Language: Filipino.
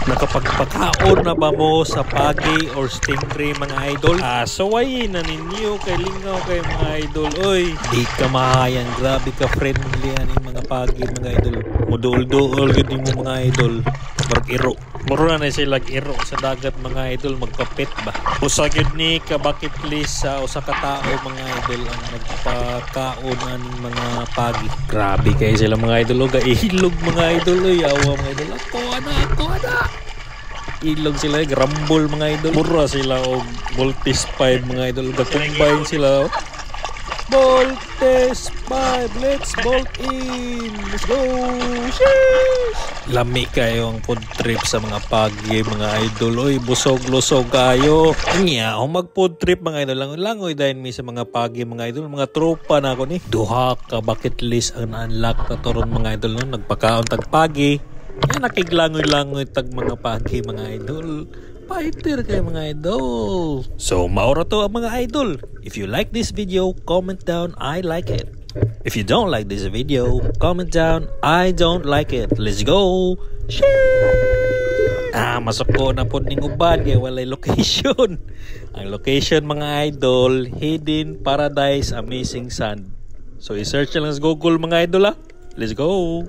Nakapagpakaon na ba mo sa pagi or stingray mga idol? Sawayin na ninyo kay lingaw kay mga idol. Oy, di ka mahayan. Grabe ka friendly aning mga pagi mga idol. Mudol-dol gud mo mga idol. Mag-iro. Muro na sila iro sa dagat mga idol, magpapit ba? Usa gyud ni ka bucket list sa usa ka tao mga idol ang nagpakaon aning mga pagi. Grabe kay sila mga idol, gailog mga idol, awa mga idol. Ako ana. Ilog sila, grumble mga idol. Mura sila og Voltes 5 mga idol. Gakumbine sila. Voltes 5, let's bolt in. Let's go. Sheesh. Lami kayo ang food trip sa mga pagi mga idol. Oy, busog-lusog kayo. Nya, mag food trip mga idol. Langoy dahil mi sa mga pagi mga idol. Mga tropa na ako ni. Duha ka bucket list ang na-unlock na toron mga idol. No? Nagpakaon tag pagi. Yan, nakiglangoy-langoy tag mga pagi mga idol. Fighter kayo mga idol. So, maura to ang mga idol. If you like this video, comment down, I like it. If you don't like this video, comment down, I don't like it. Let's go! Masok ko na po ning uban kaya walay location. Ang location mga idol, Hidden Paradise Amazing Sand. So, i-search lang sa Google mga idol. Let's go!